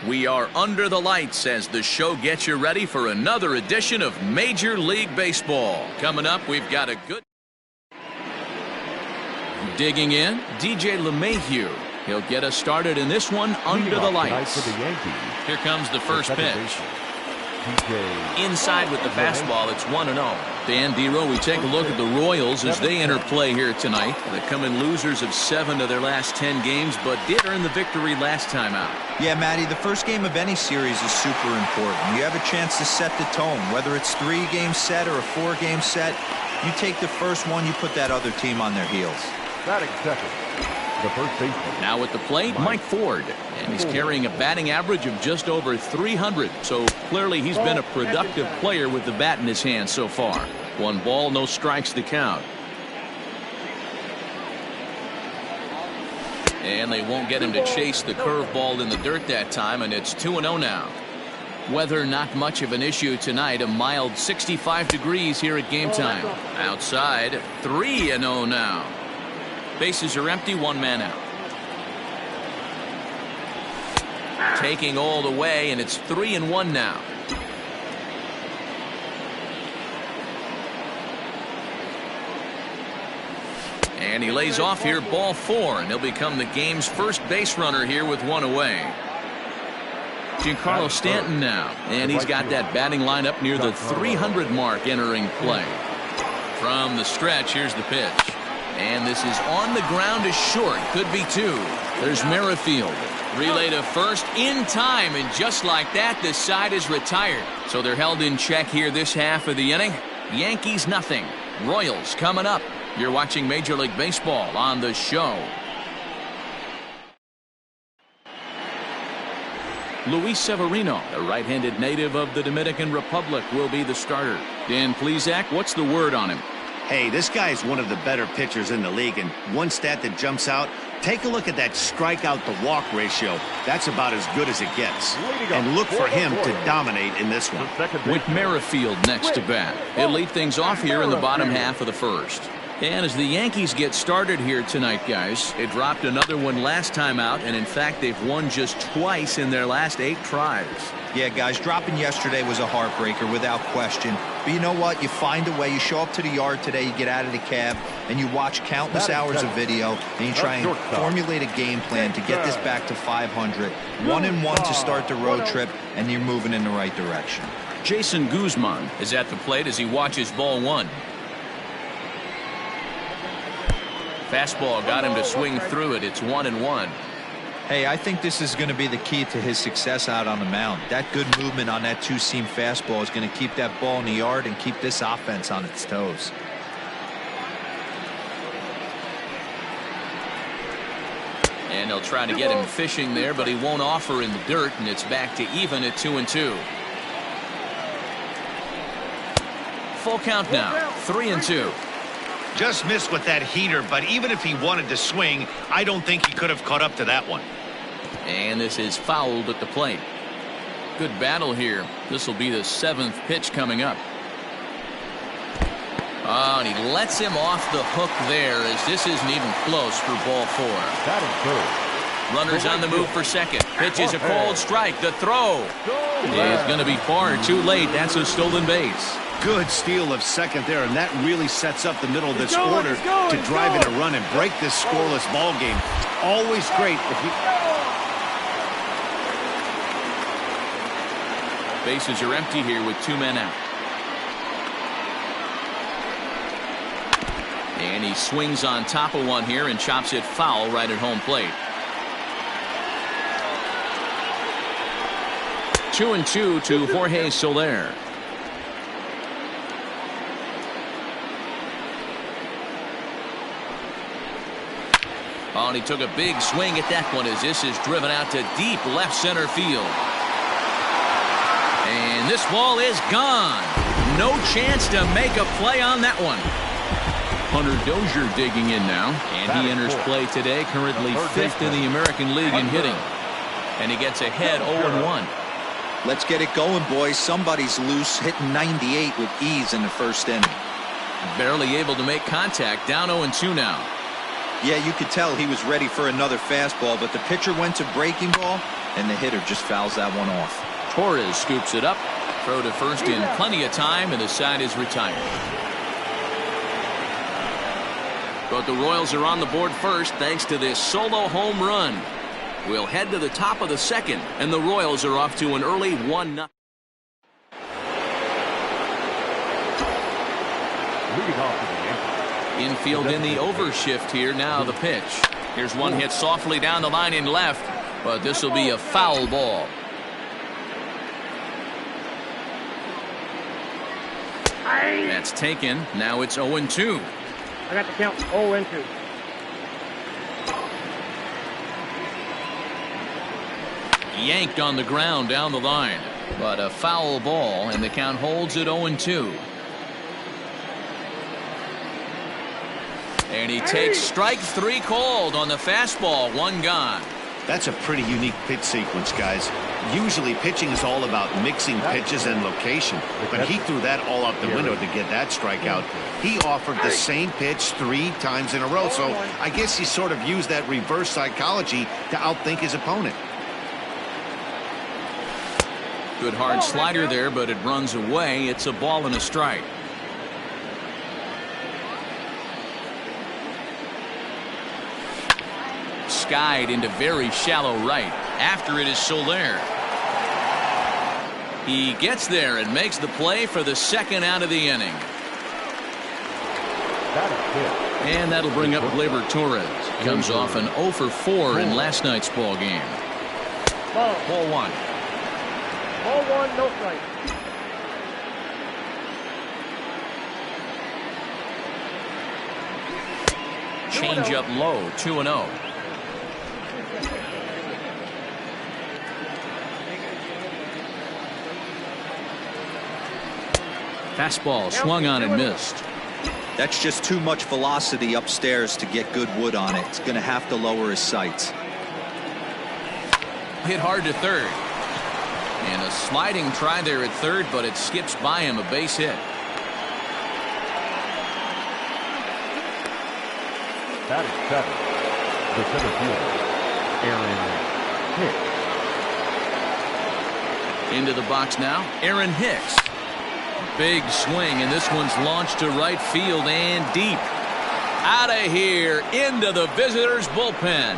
We are under the lights as the show gets you ready for another edition of Major League Baseball. Coming up, we've got a good... Digging in, DJ LeMahieu. He'll get us started in this one under the lights. Here comes the first pitch. Inside with the fastball, it's 1-0. Dan Dero, we take a look at the Royals as they enter play here tonight. They come in losers of 7 of their last 10 games, but did earn the victory last time out. Yeah, Matty, the first game of any series is super important. You have a chance to set the tone, whether it's 3-game set or a 4-game set. You take the first one, you put that other team on their heels. Batting second, the first baseman. Now at the plate, Mike Ford. And he's carrying a batting average of just over 300. So clearly he's been a productive player with the bat in his hand so far. 1 ball, no strikes to count. And they won't get him to chase the curveball in the dirt that time, and it's 2-0 now. Weather not much of an issue tonight. A mild 65 degrees here at game time. Outside, 3-0 now. Bases are empty, 1 man out. Taking all the way, and it's 3-1 now. And he lays off here, ball 4, and he'll become the game's first base runner here with 1 away. Giancarlo Stanton now, and he's got that batting line up near the 300 mark entering play. From the stretch, here's the pitch. And this is on the ground, is short. Could be 2. There's Merrifield. Relay to first in time, and just like that, the side is retired. So they're held in check here this half of the inning. Yankees nothing. Royals coming up. You're watching Major League Baseball on the show. Luis Severino, the right-handed native of the Dominican Republic, will be the starter. Dan Plesac, what's the word on him? Hey, this guy is one of the better pitchers in the league, and one stat that jumps out, take a look at that strikeout to walk ratio. That's about as good as it gets. And look for him to dominate in this one. With Merrifield next to bat, he'll lead things off here in the bottom half of the first. And as the Yankees get started here tonight, guys, they dropped another one last time out, and in fact they've won just twice in their last 8 tries. Yeah, guys, dropping yesterday was a heartbreaker without question. But you know what? You find a way. You show up to the yard today, you get out of the cab, and you watch countless hours of video, and you try and formulate a game plan to get this back to 500. 1-1 to start the road trip, and you're moving in the right direction. Jason Guzman is at the plate as he watches ball 1. Fastball got him to swing through it. It's 1-1. Hey, I think this is going to be the key to his success out on the mound. That good movement on that 2-seam fastball is going to keep that ball in the yard and keep this offense on its toes. And they'll try to get him fishing there, but he won't offer in the dirt, and it's back to even at 2-2. Full count now, 3-2. Just missed with that heater, but even if he wanted to swing, I don't think he could have caught up to that one. And this is fouled at the plate. Good battle here. This will be the 7th pitch coming up. Oh, and he lets him off the hook there as this isn't even close for ball 4. Runners on the move for second. Pitch is a cold strike. The throw is going to be far too late. That's a stolen base. Good steal of second there, and that really sets up the middle of this order to drive in a run and break this scoreless ball game. Always great if you... Bases are empty here with 2 men out. And he swings on top of one here and chops it foul right at home plate. 2-2 to Jorge Soler. Oh, and he took a big swing at that one as this is driven out to deep left center field. And this ball is gone. No chance to make a play on that one. Hunter Dozier digging in now, and he enters play today, currently 5th in the American League in hitting. And he gets ahead 0-1. Let's get it going, boys. Somebody's loose, hitting 98 with ease in the first inning. Barely able to make contact, down 0-2 now. Yeah, you could tell he was ready for another fastball, but the pitcher went to breaking ball, and the hitter just fouls that one off. Torres scoops it up. Throw to first in plenty of time, and the side is retired. But the Royals are on the board first thanks to this solo home run. We'll head to the top of the second, and the Royals are off to an early 1-0. Infield in the overshift here. Now the pitch. Here's one hit softly down the line in left, but this will be a foul ball. That's taken. Now it's 0-2. I got the count 0-2. Yanked on the ground down the line, but a foul ball, and the count holds at 0-2. And he takes strike 3 called on the fastball. 1 gone. That's a pretty unique pitch sequence, guys. Usually pitching is all about mixing pitches and location, but he threw that all out the window to get that strikeout. He offered the same pitch 3 times in a row, so I guess he sort of used that reverse psychology to outthink his opponent. Good hard slider there, but it runs away. It's a ball and a strike. Skied into very shallow right. After it is Soler. He gets there and makes the play for the second out of the inning. And that'll bring up Gleyber Torres. Comes off an 0 for 4 in last night's ball game. Ball 1. Ball 1, no strike. Change up low, 2-0. Fastball swung on and missed. That's just too much velocity upstairs to get good wood on it. It's going to have to lower his sights. Hit hard to third. And a sliding try there at third, but it skips by him, a base hit. That is 7. The center fielder, Aaron Hicks. Into the box now, Aaron Hicks. Big swing, and this one's launched to right field and deep. Out of here, into the visitors' bullpen.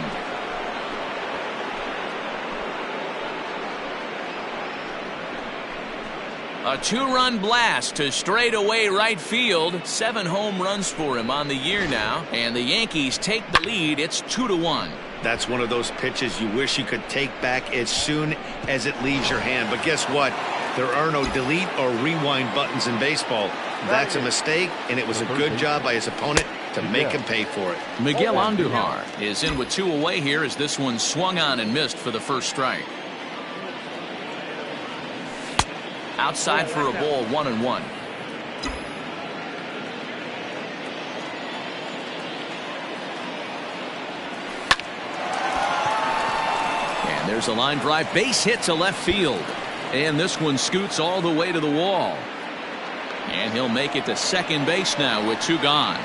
A 2-run blast to straightaway right field. 7 home runs for him on the year now, and the Yankees take the lead. It's 2-1. That's one of those pitches you wish you could take back as soon as it leaves your hand. But guess what? There are no delete or rewind buttons in baseball. That's a mistake, and it was a good job by his opponent to make him pay for it. Miguel Andujar is in with 2 away here as this one swung on and missed for the first strike. Outside for a ball, 1-1. And there's a line drive, base hit to left field. And this one scoots all the way to the wall. And he'll make it to second base now with 2 gone.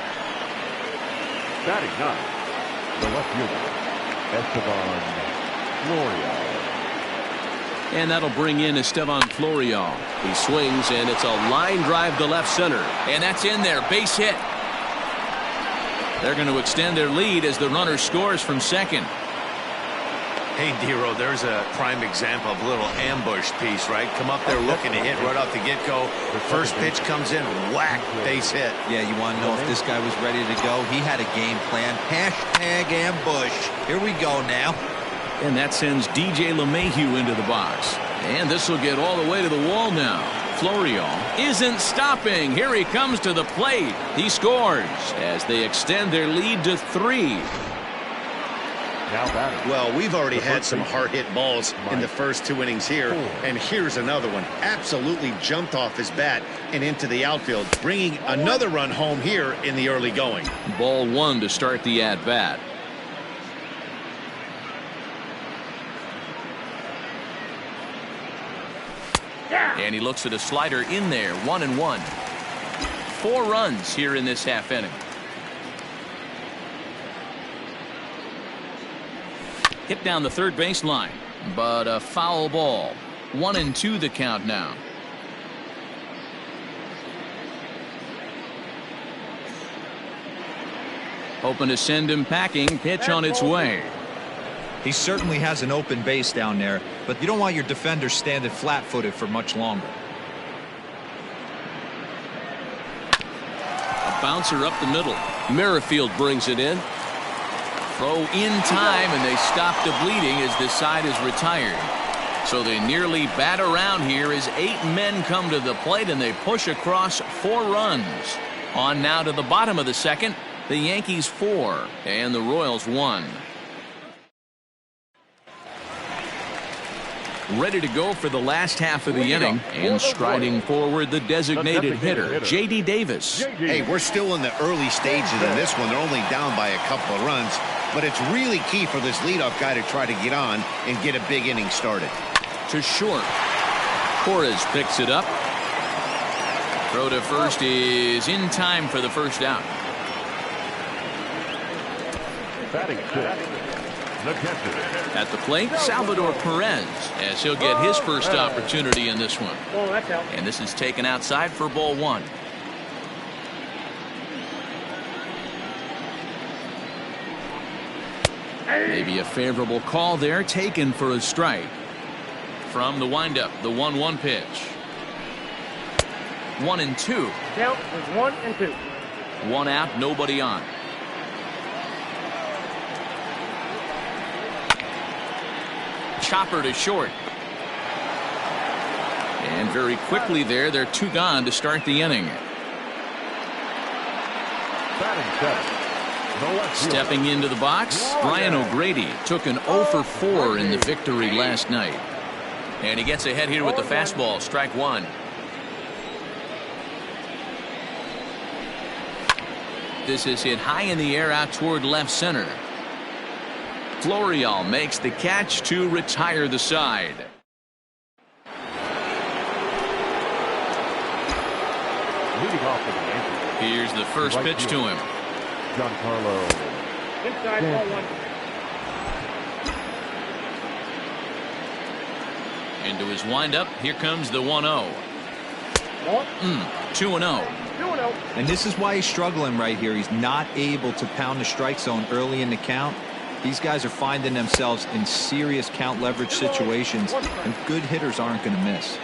Batting 9, the left fielder, Esteban Florial. And that'll bring in Esteban Florial. He swings, and it's a line drive to left center. And that's in there, base hit. They're going to extend their lead as the runner scores from second. Hey, Dero, there's a prime example of a little ambush piece, right? Come up there looking to hit right off the get-go. The first pitch comes in, whack, base hit. Yeah, you want to know if this guy was ready to go? He had a game plan. Hashtag ambush. Here we go now. And that sends DJ LeMahieu into the box. And this will get all the way to the wall now. Florial isn't stopping. Here he comes to the plate. He scores as they extend their lead to 3. Well, we've already had some hard-hit balls in the first 2 innings here, and here's another one. Absolutely jumped off his bat and into the outfield, bringing another run home here in the early going. Ball 1 to start the at-bat. And he looks at a slider in there, 1-1. 4 runs here in this half inning. Hit down the third baseline. but a foul ball. 1-2 the count now. Hoping to send him packing. Pitch on its way. He certainly has an open base down there, but you don't want your defender standing flat-footed for much longer. A bouncer up the middle. Merrifield brings it in. Throw in time, and they stop the bleeding as this side is retired. So they nearly bat around here as 8 men come to the plate, and they push across 4 runs. On now to the bottom of the second. The Yankees 4 and the Royals 1. Ready to go for the last half of the inning, and striding forward the designated hitter, J.D. Davis. Hey, we're still in the early stages of this one. They're only down by a couple of runs, but it's really key for this leadoff guy to try to get on and get a big inning started. To short. Torres picks it up. Throw to first is in time for the first out. Batting 6, the catcher. At the plate, Salvador Perez, as he'll get his first opportunity in this one. Oh, that's out. And this is taken outside for ball 1. Maybe a favorable call there, taken for a strike. From the windup, the 1-1 pitch. 1-2. Count is 1-2. 1 out, nobody on. Chopper to short. And very quickly there, they're 2 gone to start the inning. Batting 7, the left fielder. Stepping into the box, Brian O'Grady took an 0 for 4 in the victory last night. And he gets ahead here with the fastball, strike 1. This is hit high in the air out toward left center. Florial makes the catch to retire the side. Leading off for the Yankees. Here's the first pitch to him. Giancarlo. Inside, ball 1. Into his windup. Here comes the 1-0. 2-0. 2-0. And this is why he's struggling right here. He's not able to pound the strike zone early in the count. These guys are finding themselves in serious count leverage situations, and good hitters aren't going to miss.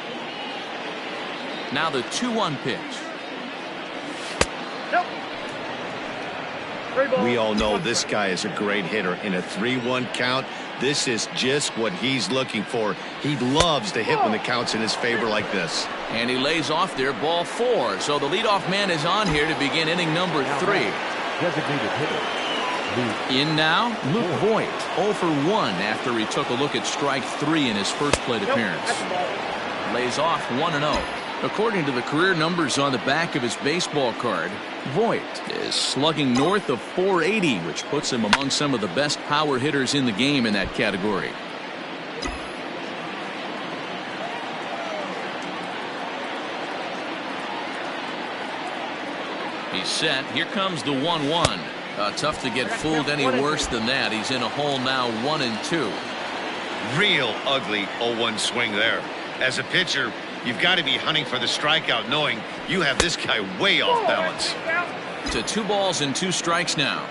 Now the 2-1 pitch. Nope. We all know this guy is a great hitter. In a 3-1 count, this is just what he's looking for. He loves to hit when the count's in his favor like this. And he lays off there, ball 4. So the leadoff man is on here to begin inning number 3. Designated hitter. In now, Luke Voigt, 0 for 1 after he took a look at strike 3 in his first plate appearance. Lays off 1-0. According to the career numbers on the back of his baseball card, Voigt is slugging north of 480, which puts him among some of the best power hitters in the game in that category. He's set. Here comes the 1-1. Tough to get fooled any worse than that. He's in a hole now, 1-2. Real ugly 0-1 swing there. As a pitcher, you've got to be hunting for the strikeout, knowing you have this guy way off balance. To 2 balls and 2 strikes now.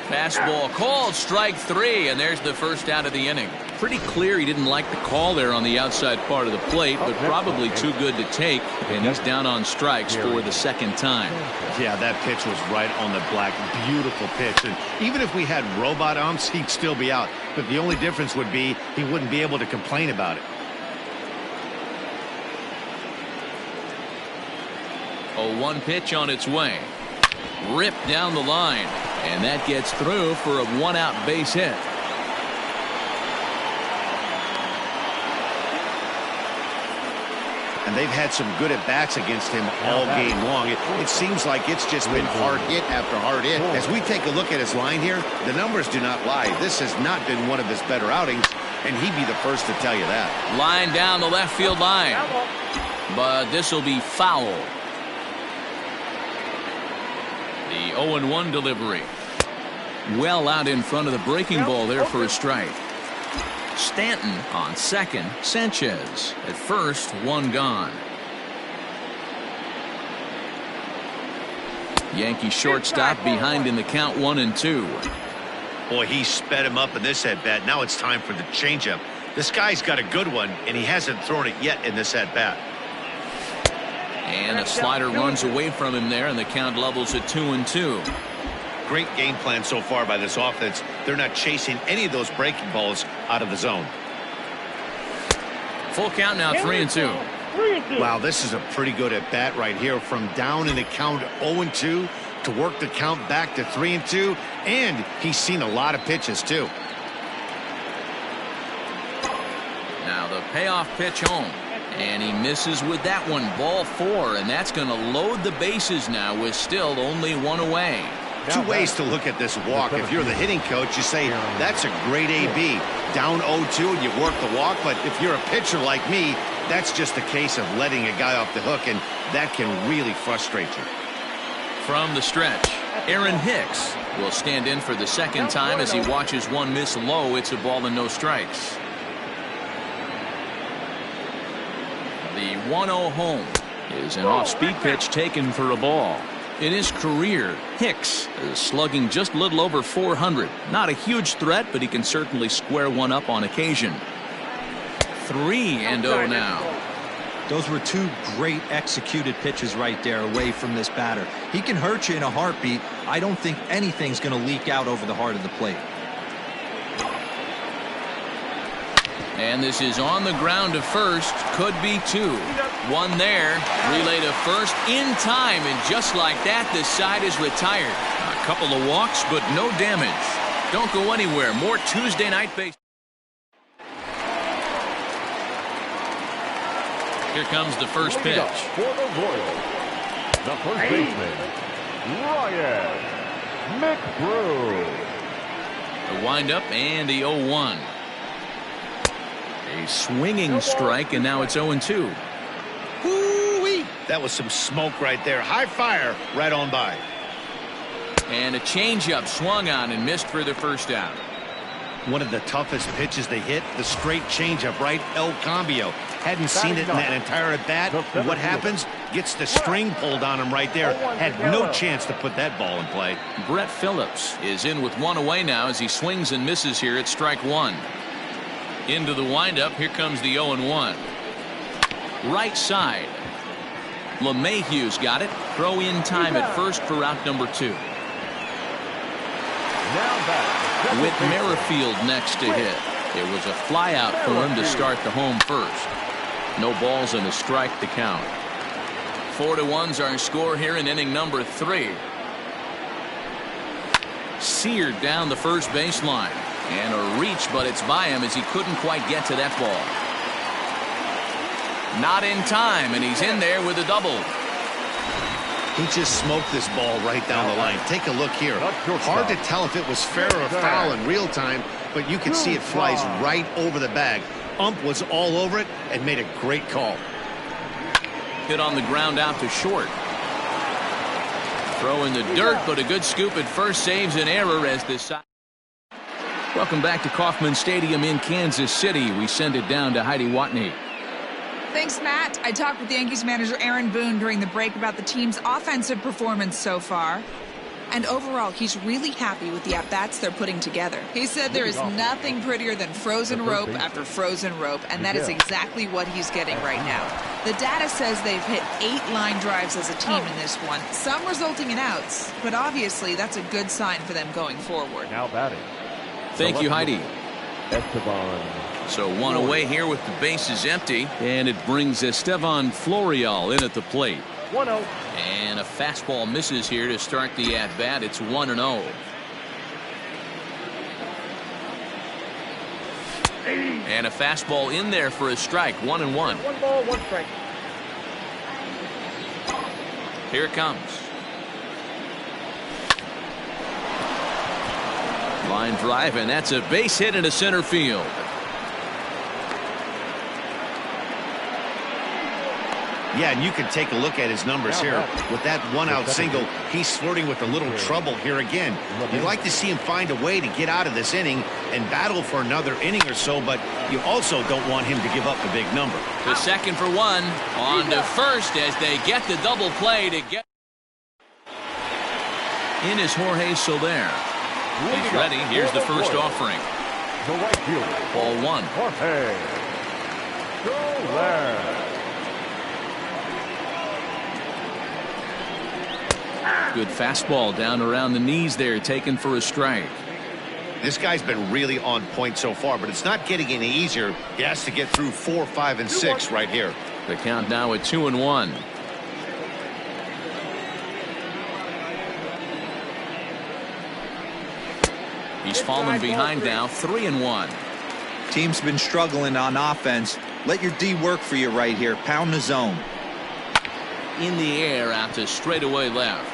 Fastball called, strike 3, and there's the first out of the inning. Pretty clear he didn't like the call there on the outside part of the plate, but probably too good to take, and he's down on strikes for the second time. Yeah, that pitch was right on the black. Beautiful pitch. And even if we had robot umps, he'd still be out. But the only difference would be he wouldn't be able to complain about it. 0-1 pitch on its way. Ripped down the line, and that gets through for a 1-out base hit. And they've had some good at-bats against him all game long. It seems like it's just been hard hit after hard hit. As we take a look at his line here, the numbers do not lie. This has not been one of his better outings, and he'd be the first to tell you that. Line down the left field line, but this will be foul. The 0-1 delivery. Well out in front of the breaking ball there for a strike. Stanton on second. Sanchez at first. One gone. Yankee shortstop behind in the count, 1-2. Boy, he sped him up in this at-bat. Now it's time for the changeup. This guy's got a good one, and he hasn't thrown it yet in this at-bat. And a slider runs away from him there, and the count levels at 2-2. Great game plan so far by this offense. They're not chasing any of those breaking balls out of the zone. Full count now, 3-2. Wow, this is a pretty good at-bat right here. From down in the count 0-2 to work the count back to 3-2. And he's seen a lot of pitches, too. Now the payoff pitch home. And he misses with that one. Ball 4, and that's going to load the bases now with still only one away. Two ways to look at this walk. If you're the hitting coach, you say, that's a great AB. Down 0-2 and you work the walk. But if you're a pitcher like me, that's just a case of letting a guy off the hook, and that can really frustrate you. From the stretch, Aaron Hicks will stand in for the second time as he watches one miss low. It's a ball and no strikes. The 1-0 home is an off-speed pitch taken for a ball. In his career, Hicks is slugging just a little over 400. Not a huge threat, but he can certainly square one up on occasion. 3-0 now. Those were two great executed pitches right there away from this batter. He can hurt you in a heartbeat. I don't think anything's going to leak out over the heart of the plate. And this is on the ground to first. Could be 2. One there. Relay to first in time. And just like that, the side is retired. A couple of walks, but no damage. Don't go anywhere. More Tuesday night baseball. Here comes the first pitch. For the Royals, the first baseman, Ryan McBrew. The windup and the 0-1. A swinging strike, and now it's 0-2. Woo-wee! That was some smoke right there. High fire right on by. And a changeup swung on and missed for the first out. One of the toughest pitches they hit, the straight changeup, right? El Cambio. Hadn't seen it in that entire at-bat. And what happens? Gets the string pulled on him right there. Had no chance to put that ball in play. Brett Phillips is in with one away now as he swings and misses here at strike 1. Into the windup. Here comes the 0-1. Right side. LeMahieu's got it. Throw in time at first for out number 2. With Merrifield next to hit. It was a fly out for him to start the home first. No balls and a strike to count. 4-1's our score here in inning number 3. Seared down the first baseline. And a reach, but it's by him as he couldn't quite get to that ball. Not in time, and he's in there with a double. He just smoked this ball right down the line. Take a look here. Hard to tell if it was fair or foul in real time, but you can see it flies right over the bag. Ump was all over it and made a great call. Hit on the ground out to short. Throw in the dirt, but a good scoop at first saves an error as this side. Welcome back to Kauffman Stadium in Kansas City. We send it down to Heidi Watney. Thanks, Matt. I talked with Yankees manager Aaron Boone during the break about the team's offensive performance so far. And overall, he's really happy with the at-bats they're putting together. He said there is nothing prettier than frozen rope after frozen rope, and that is exactly what he's getting right now. The data says they've hit 8 line drives as a team in this one, some resulting in outs, but obviously that's a good sign for them going forward. Now batting. Thank you, Heidi. Esteban. So one away here with the bases empty, and it brings Esteban Florial in at the plate. 1-0. And a fastball misses here to start the at-bat. It's 1-0. And a fastball in there for a strike. 1-1. 1 ball, 1 strike. Here it comes. Line drive, and that's a base hit into center field. Yeah, and you can take a look at his numbers here. With that one-out single, he's flirting with a little trouble here again. You'd like to see him find a way to get out of this inning and battle for another inning or so, but you also don't want him to give up the big number. The second for one. On to first as they get the double play to get. In is Jorge Soler. He's ready. Here's the first offering. The right fielder. Ball one. Jorge Soler. Good fastball down around the knees there, taken for a strike. This guy's been really on point so far, but it's not getting any easier. He has to get through 4, 5, and 6 right here. The count now at 2-1. He's fallen behind now, 3-1. Team's been struggling on offense. Let your D work for you right here. Pound the zone. In the air out to straightaway left.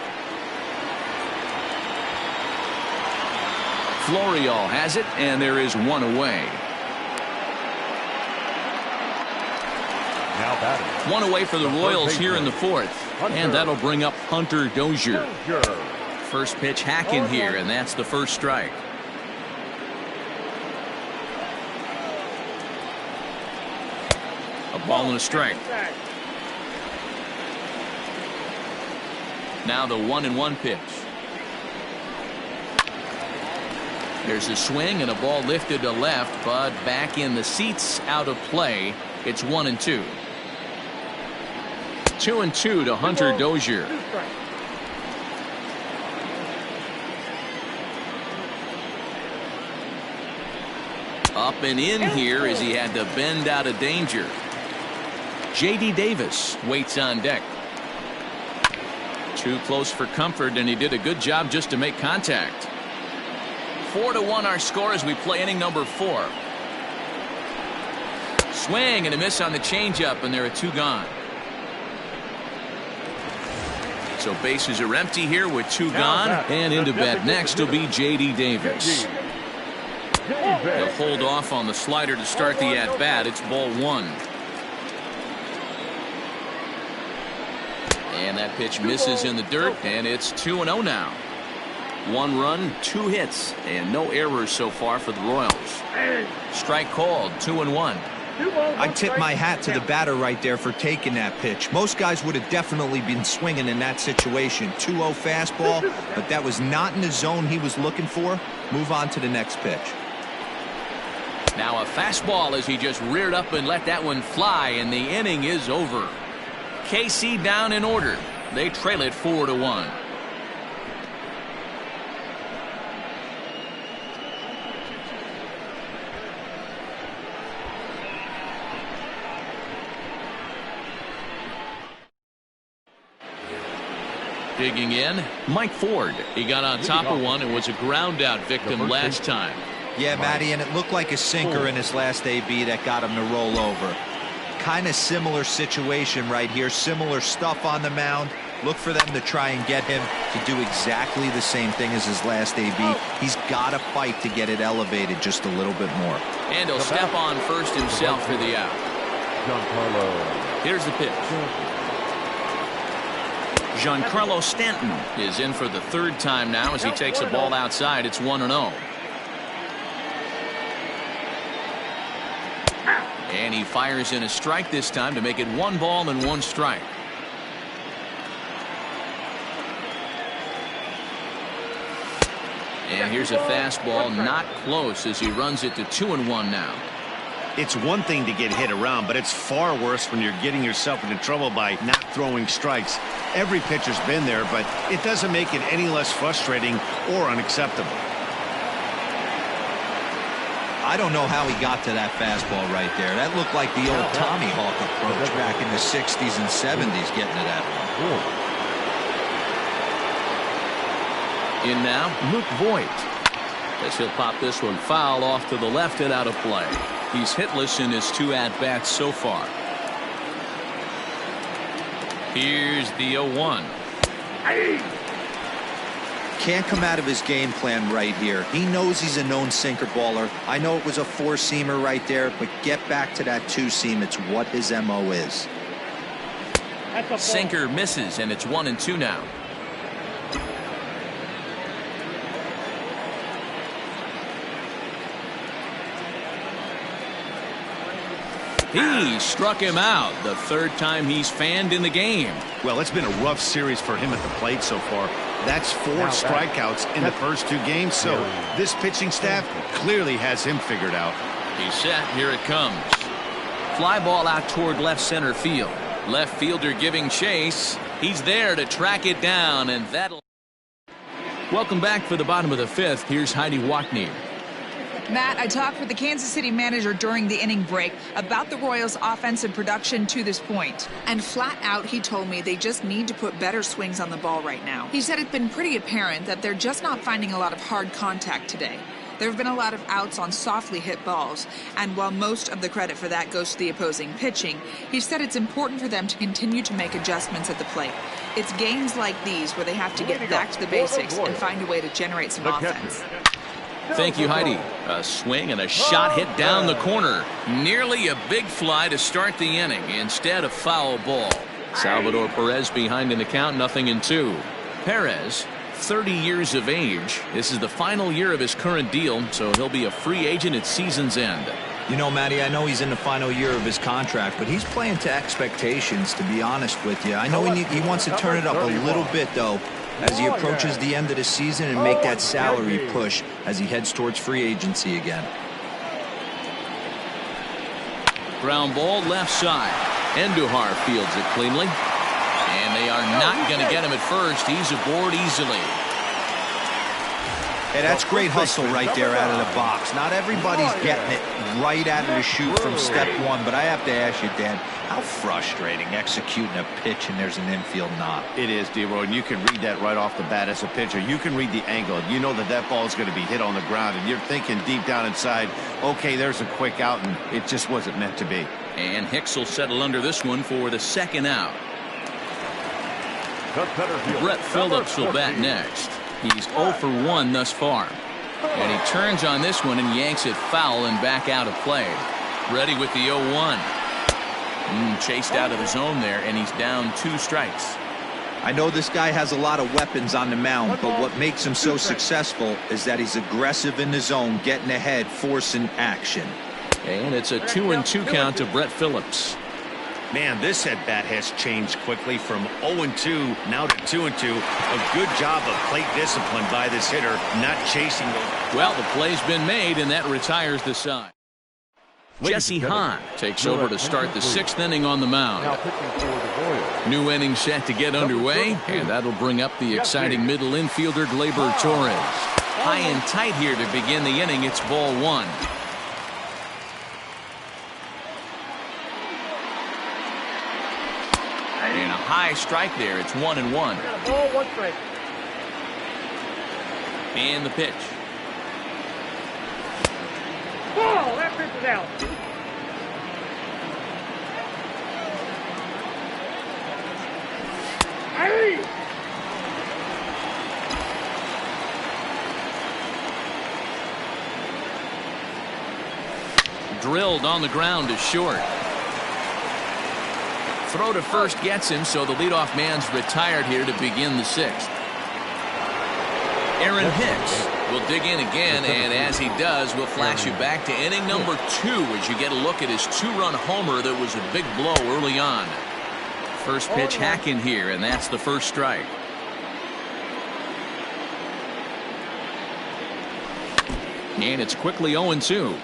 Florial has it, and there is one away. Now batting. One away for the Royals here in the fourth. And that'll bring up Hunter Dozier. First pitch hack in here, and that's the first strike. A ball and a strike. Now the 1-1 pitch. There's a swing and a ball lifted to left, but back in the seats, out of play. It's 1-2. 2-2 to Hunter Dozier. Up and in here as he had to bend out of danger. J.D. Davis waits on deck. Too close for comfort, and he did a good job just to make contact. 4-1 our score as we play inning number 4. Swing and a miss on the changeup, and there are 2 gone. So bases are empty here with 2 gone, and into bat next will be J.D. Davis. He'll hold off on the slider to start the at-bat. It's ball 1. And that pitch misses in the dirt, and it's 2-0 now. 1 run, 2 hits, and no errors so far for the Royals. Strike called, 2-1. I tip my hat to the batter right there for taking that pitch. Most guys would have definitely been swinging in that situation. 2-0 fastball, but that was not in the zone he was looking for. Move on to the next pitch. Now a fastball as he just reared up and let that one fly, and the inning is over. KC down in order. They trail it 4-1. Digging in, Mike Ford. He got on top of one and was a ground out victim last time. Yeah, Matty, and it looked like a sinker in his last AB that got him to roll over. Kind of similar situation right here. Similar stuff on the mound. Look for them to try and get him to do exactly the same thing as his last AB. He's got to fight to get it elevated just a little bit more. And he'll step on first himself for the out. Here's the pitch. Giancarlo Stanton is in for the 3rd time now as he takes a ball outside. It's 1-0. And he fires in a strike this time to make it 1 ball and 1 strike. And here's a fastball not close as he runs it to 2-1 now. It's one thing to get hit around, but it's far worse when you're getting yourself into trouble by not throwing strikes. Every pitcher's been there, but it doesn't make it any less frustrating or unacceptable. I don't know how he got to that fastball right there. That looked like the old Tommy Hawk approach back in the 60s and 70s getting to that one. In now, Luke Voigt. As he'll pop this one foul off to the left and out of play. He's hitless in his 2 at-bats so far. Here's the 0-1. Can't come out of his game plan right here. He knows he's a known sinker baller. I know it was a 4-seamer right there, but get back to that 2-seam. It's what his MO is. Sinker misses, and it's 1-2 now. He struck him out, the third time he's fanned in the game. Well, it's been a rough series for him at the plate so far. That's 4 strikeouts in the first 2 games, so this pitching staff clearly has him figured out. He's set. Here it comes. Fly ball out toward left center field. Left fielder giving chase. He's there to track it down, and that'll... Welcome back for the bottom of the 5th. Here's Heidi Wackney. Matt, I talked with the Kansas City manager during the inning break about the Royals' offensive production to this point. And flat out, he told me they just need to put better swings on the ball right now. He said it's been pretty apparent that they're just not finding a lot of hard contact today. There have been a lot of outs on softly hit balls, and while most of the credit for that goes to the opposing pitching, he said it's important for them to continue to make adjustments at the plate. It's games like these where they have to get back to the basics and find a way to generate some offense. Thank you, Heidi. A swing and a shot hit down the corner. Nearly a big fly to start the inning instead of foul ball. Salvador Perez behind in the count, 0-2. Perez, 30 years of age. This is the final year of his current deal, so he'll be a free agent at season's end. You know, Matty, I know he's in the final year of his contract, but he's playing to expectations, to be honest with you. I know he wants to turn it up a little bit, though, as he approaches the end of the season and make that salary push as he heads towards free agency again. Ground ball left side. Andujar fields it cleanly. And they are not going to get him at first. He's aboard easily. Hey, that's great hustle right there out of the box. Not everybody's getting it right out of the chute from step one, but I have to ask you, Dan, how frustrating executing a pitch and there's an infield knock. It is, D-Roy, and you can read that right off the bat as a pitcher. You can read the angle. You know that ball is going to be hit on the ground, and you're thinking deep down inside, okay, there's a quick out, and it just wasn't meant to be. And Hicks will settle under this one for the second out. Brett Phillips will bat next. He's 0 for 1 thus far. And he turns on this one and yanks it foul and back out of play. Ready with the 0-1. Chased out of the zone there, and he's down 2 strikes. I know this guy has a lot of weapons on the mound, but what makes him so successful is that he's aggressive in the zone, getting ahead, forcing action. And it's a 2-2 count to Brett Phillips. Man, this at-bat has changed quickly from 0-2 now to 2-2. A good job of plate discipline by this hitter, not chasing the... Well, the play's been made, and that retires the side. Jesse Hahn takes over to start the 6th inning on the mound. New inning set to get underway, and that'll bring up the exciting middle infielder Gleyber Torres. High and tight here to begin the inning. It's ball 1. And a high strike there. It's 1-1. Ball, 1 strike. And the pitch. Ball, that pitch is out. Hey! Drilled on the ground to short. Throw to first gets him, so the leadoff man's retired here to begin the 6th. Aaron Hicks will dig in again, and as he does, we'll flash you back to inning number 2 as you get a look at his 2-run homer that was a big blow early on. First pitch hack in here, and that's the first strike. And it's quickly 0-2.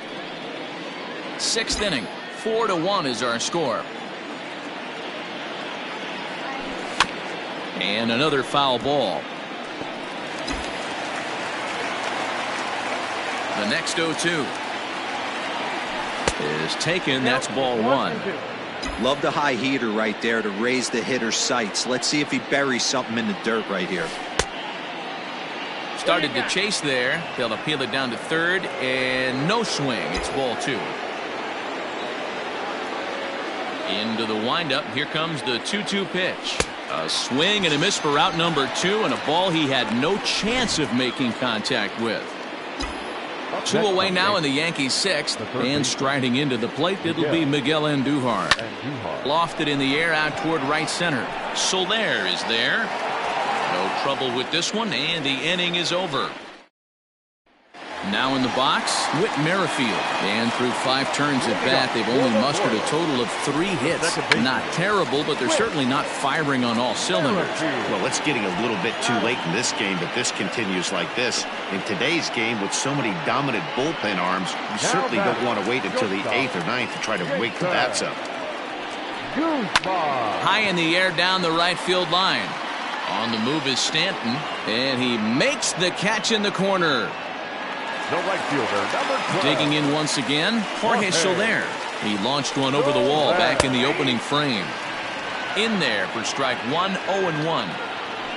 6th inning, 4-1 is our score. And another foul ball. The next 0-2 is taken. That's ball 1. Love the high heater right there to raise the hitter's sights. Let's see if he buries something in the dirt right here. Started to chase there. They'll appeal it down to third, and no swing. It's ball 2. Into the windup. Here comes the 2-2 pitch. A swing and a miss for out number 2, and a ball he had no chance of making contact with. Two away now in the Yankees' sixth. And striding into the plate, it'll be Miguel Andujar. Lofted in the air out toward right center. Soler is there. No trouble with this one, and the inning is over. Now in the box, Whit Merrifield. And through 5 turns at bat, they've only mustered a total of 3 hits. Not terrible, but they're certainly not firing on all cylinders. Well, it's getting a little bit too late in this game, but this continues like this. In today's game, with so many dominant bullpen arms, you certainly don't want to wait until the 8th or 9th to try to wake the bats up. High in the air down the right field line. On the move is Stanton, and he makes the catch in the corner. The right fielder, number 12. Digging in once again, Jorge Soler. He launched one over the wall back in the opening frame. In there for strike 1, 0-1.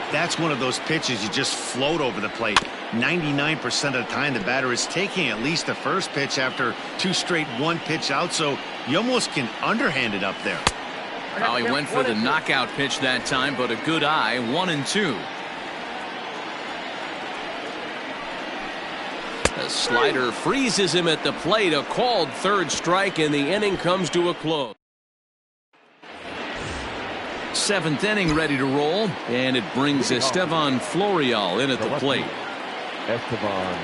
That's one of those pitches you just float over the plate. 99% of the time the batter is taking at least the first pitch after 2 straight 1-pitch out, so you almost can underhand it up there. Now he went for the knockout pitch that time, but a good eye, 1-2. The slider freezes him at the plate. A called 3rd strike, and the inning comes to a close. 7th inning ready to roll, and it brings Estevan Florial in at the plate. Estevan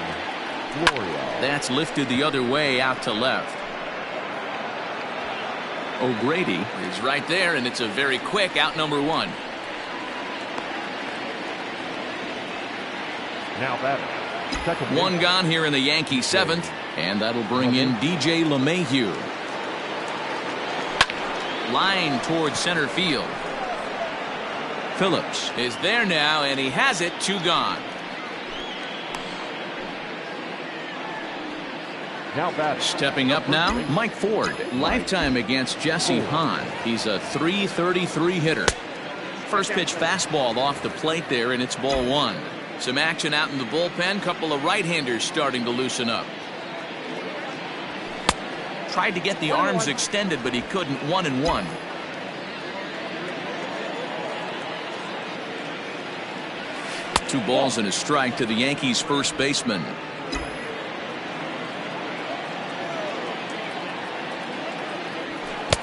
Florial. That's lifted the other way out to left. O'Grady is right there, and it's a very quick out number 1. Now batter. One gone here in the Yankee 7th, and that'll bring in DJ LeMahieu. Line towards center field. Phillips is there now, and he has it. 2 gone. Now batter. Stepping up now, Mike Ford. Lifetime against Jesse Hahn. He's a .333 hitter. First pitch fastball off the plate there, and it's ball 1. Some action out in the bullpen. Couple of right-handers starting to loosen up. Tried to get the arms extended, but he couldn't. 1-1. Two balls and a strike to the Yankees' first baseman.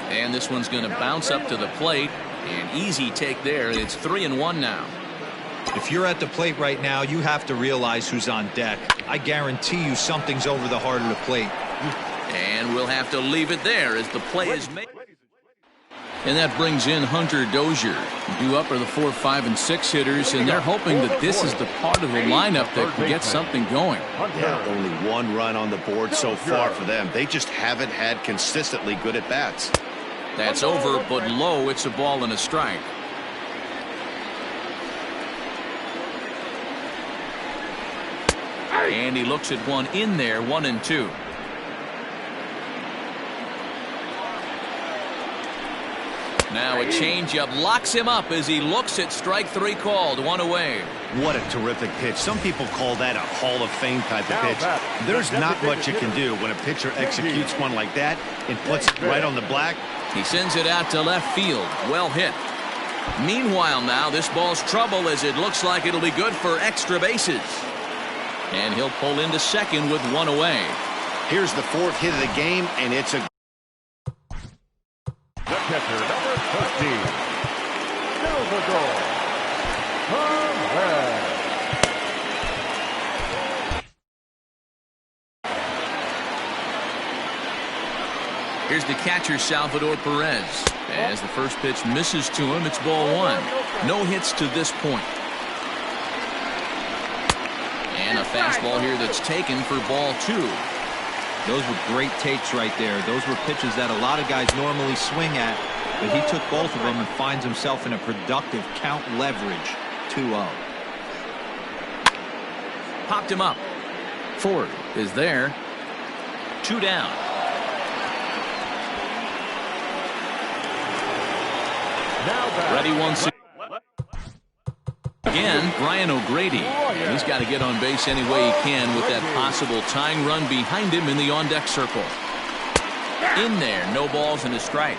And this one's going to bounce up to the plate. An easy take there. It's 3-1 now. If you're at the plate right now, you have to realize who's on deck. I guarantee you something's over the heart of the plate. And we'll have to leave it there as the play is made. And that brings in Hunter Dozier. Due up are the 4, 5, and 6 hitters, and they're hoping that this is the part of the lineup that can get something going. Yeah, only 1 run on the board so far for them. They just haven't had consistently good at bats. That's over, but low. It's a ball and a strike. And he looks at one in there, 1-2. Now a changeup locks him up as he looks at strike 3 called. 1 away. What a terrific pitch. Some people call that a Hall of Fame type of pitch. There's not much you can do when a pitcher executes one like that and puts it right on the black. He sends it out to left field. Well hit. Meanwhile now this ball's trouble as it looks like it'll be good for extra bases. And he'll pull into second with 1 away. Here's the 4th hit of the game, and it's a... The catcher, number 13. Salvador Perez. Here's the catcher, Salvador Perez. As the first pitch misses to him, it's ball 1. No hits to this point. And a fastball here that's taken for ball 2. Those were great takes right there. Those were pitches that a lot of guys normally swing at, but he took both of them and finds himself in a productive count leverage. 2-0. Popped him up. Ford is there. 2 down. Ready once again, Brian O'Grady. And he's got to get on base any way he can with that possible tying run behind him in the on-deck circle. In there, no balls and a strike.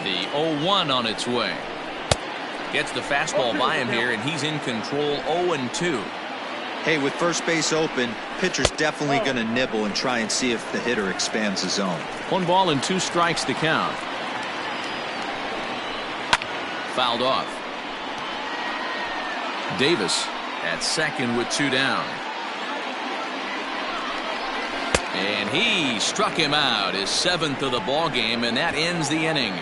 The 0-1 on its way. Gets the fastball by him here, and he's in control. 0-2. Hey, with first base open, pitcher's definitely going to nibble and try and see if the hitter expands the zone. 1 ball and 2 strikes to count. Fouled off. Davis at second with 2 down. And he struck him out, his 7th of the ball game, and that ends the inning.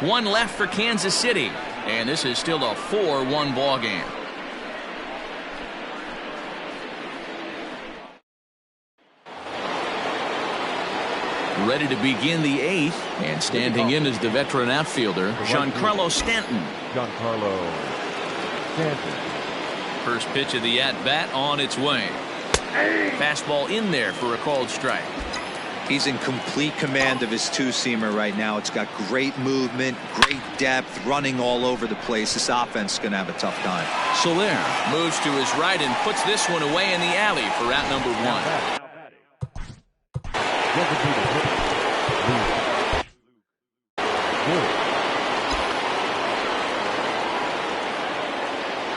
1 left for Kansas City, and this is still a 4-1 ball game. Ready to begin the 8th, and standing in is the veteran outfielder, Giancarlo Stanton. Giancarlo Stanton. First pitch of the at-bat on its way. Fastball in there for a called strike. He's in complete command of his 2-seamer right now. It's got great movement, great depth, running all over the place. This offense is going to have a tough time. Soler moves to his right and puts this one away in the alley for out number 1.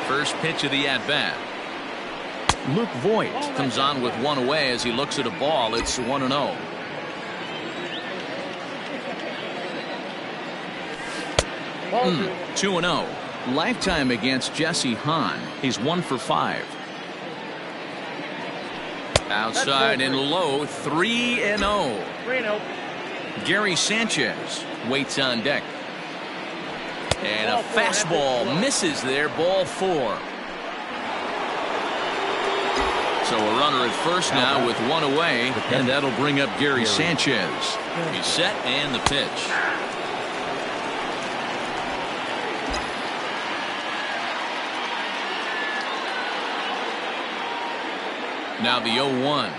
First pitch of the at-bat. Luke Voigt comes on with 1 away as he looks at a ball. It's 1-0. Mm, 2-0. Lifetime against Jesse Hahn. He's 1 for 5. Outside and low, 3-0. 3-0. Gary Sanchez waits on deck. And a fastball misses there, ball 4. So a runner at first now with 1 away, and that'll bring up Gary Sanchez. He's set, and the pitch. Now the 0-1.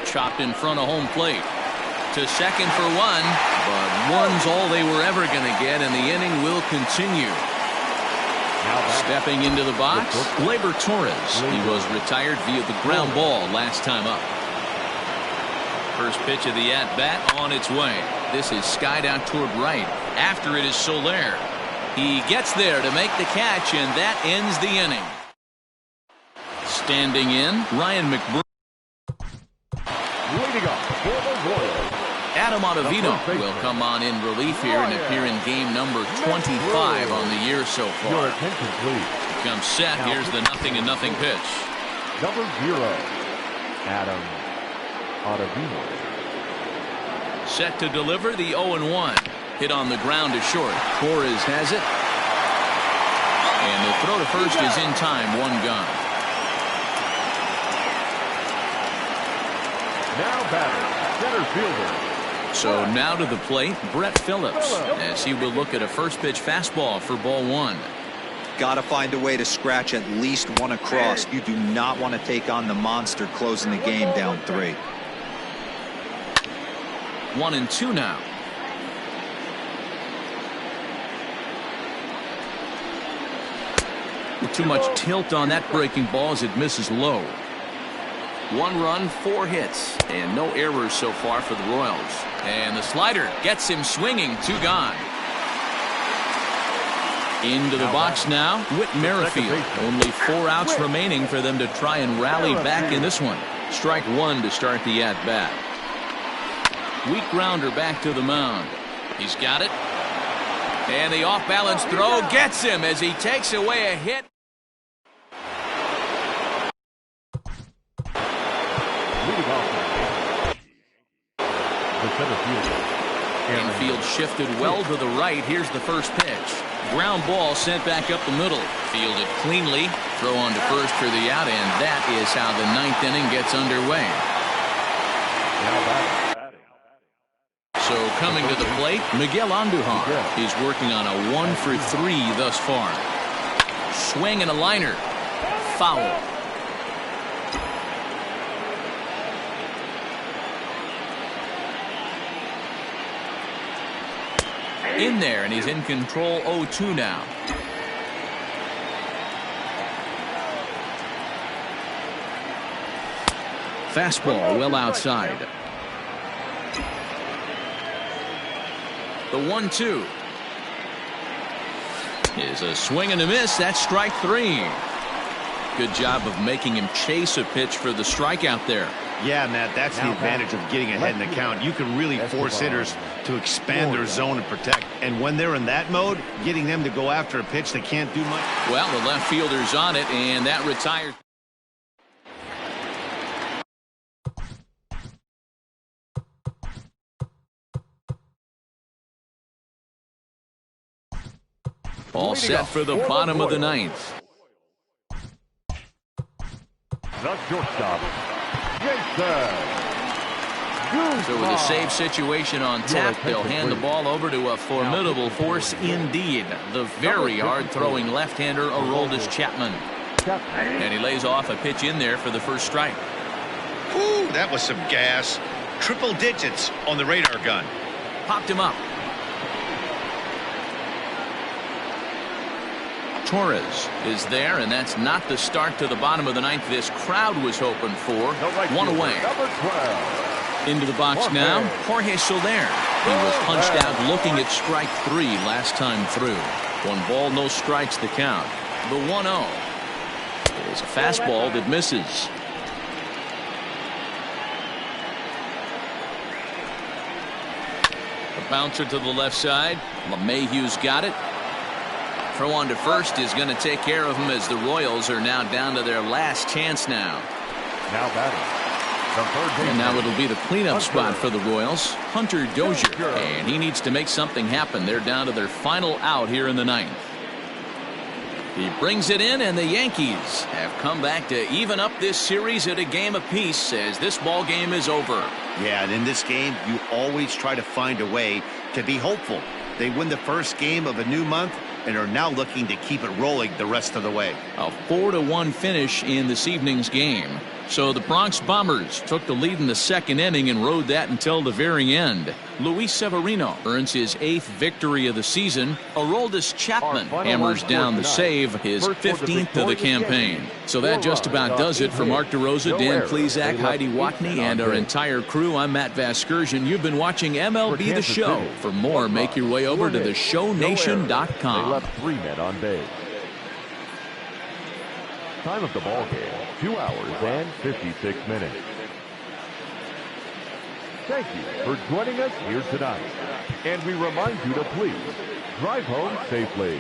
Chopped in front of home plate. To second for 1, but 1's all they were ever going to get, and the inning will continue. Stepping into the box, Gleyber Torres. He was retired via the ground ball last time up. First pitch of the at-bat on its way. This is skied out toward right. After it is Soler. He gets there to make the catch, and that ends the inning. Standing in, Ryan McBroom. Leading up for the Royals, Adam Ottavino will come on in relief here and appear in game number 25 on the year so your far. attention please. Comes set. Here's the 0-0 pitch. Number 0, Adam Ottavino. Set to deliver the 0-1. Hit on the ground to short. Torres has it. And the throw to first is in time. 1 gone. Now batting, center fielder. So now to the plate, Brett Phillips, as he will look at a first pitch fastball for ball 1. Got to find a way to scratch at least 1 across. You do not want to take on the monster closing the game down 3. 1-2 now. With too much tilt on that breaking ball as it misses low. 1 run, 4 hits, and no errors so far for the Royals. And the slider gets him swinging. 2 gone. Into the box now, Whit Merrifield. Only 4 outs remaining for them to try and rally back in this one. Strike 1 to start the at-bat. Weak grounder back to the mound. He's got it. And the off-balance throw gets him as he takes away a hit. Infield shifted well to the right. Here's the first pitch. Ground ball sent back up the middle. Fielded cleanly. Throw on to first for the out, and that is how the 9th inning gets underway. So coming to the plate, Miguel Andujar. He's working on a 1 for 3 thus far. Swing and a liner. Foul. In there, and he's in control. 0-2 now. Fastball well outside. The 1-2 is a swing and a miss. That's strike 3. Good job of making him chase a pitch for the strikeout there. Yeah, Matt, that's the advantage of getting ahead in the count. You can really force hitters to expand their zone and protect. And when they're in that mode, getting them to go after a pitch they can't do much. Well, the left fielder's on it, and that retires. All set for the bottom of the 9th. The shortstop, Jason. So with a save situation on tap, they'll hand the ball over to a formidable force indeed. The very hard-throwing left-hander, Aroldis Chapman. And he lays off a pitch in there for the first strike. Whew, that was some gas. Triple digits on the radar gun. Popped him up. Torres is there, and that's not the start to the bottom of the 9th this crowd was hoping for. One away. Into the box now, Jorge Soler. He was punched out looking at strike 3 last time through. 1 ball, no strikes the count. The 1-0 is a fastball that misses. A bouncer to the left side. LeMahieu's got it. Throw on to first is going to take care of him as the Royals are now down to their last chance now. Now batting. And now it'll be the cleanup spot for the Royals. Hunter Dozier. And he needs to make something happen. They're down to their final out here in the 9th. He brings it in, and the Yankees have come back to even up this series at a game apiece as this ball game is over. Yeah, and in this game, you always try to find a way to be hopeful. They win the first game of a new month and are now looking to keep it rolling the rest of the way. A 4-1 finish in this evening's game. So the Bronx Bombers took the lead in the 2nd inning and rode that until the very end. Luis Severino earns his 8th victory of the season. Aroldis Chapman hammers down the save, his 15th of the campaign. So that just about does it for Mark DeRosa, Dan Plesac, Heidi Watney, and our entire crew. I'm Matt Vasgersian. You've been watching MLB The Show. For more, make your way over to theshownation.com. They left 3 men on base. Time of the ball game, 2 hours and 56 minutes. Thank you for joining us here tonight. And we remind you to please drive home safely.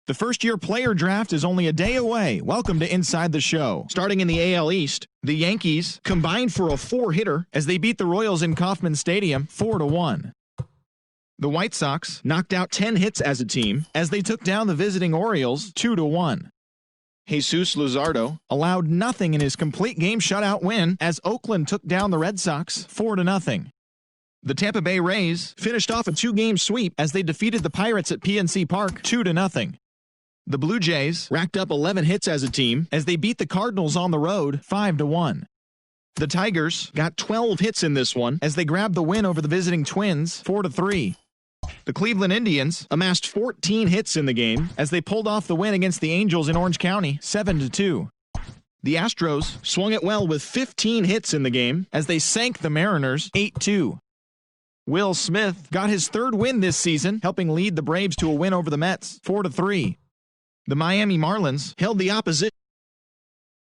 The first-year player draft is only a day away. Welcome to Inside the Show. Starting in the AL East, the Yankees combined for a 4-hitter as they beat the Royals in Kauffman Stadium 4-1. The White Sox knocked out 10 hits as a team as they took down the visiting Orioles 2-1. Jesus Luzardo allowed nothing in his complete game shutout win as Oakland took down the Red Sox 4-0. The Tampa Bay Rays finished off a 2-game sweep as they defeated the Pirates at PNC Park 2-0. The Blue Jays racked up 11 hits as a team as they beat the Cardinals on the road 5-1. The Tigers got 12 hits in this one as they grabbed the win over the visiting Twins 4-3. The Cleveland Indians amassed 14 hits in the game as they pulled off the win against the Angels in Orange County 7-2. The Astros swung it well with 15 hits in the game as they sank the Mariners 8-2. Will Smith got his 3rd win this season, helping lead the Braves to a win over the Mets 4-3. The Miami Marlins held the opposition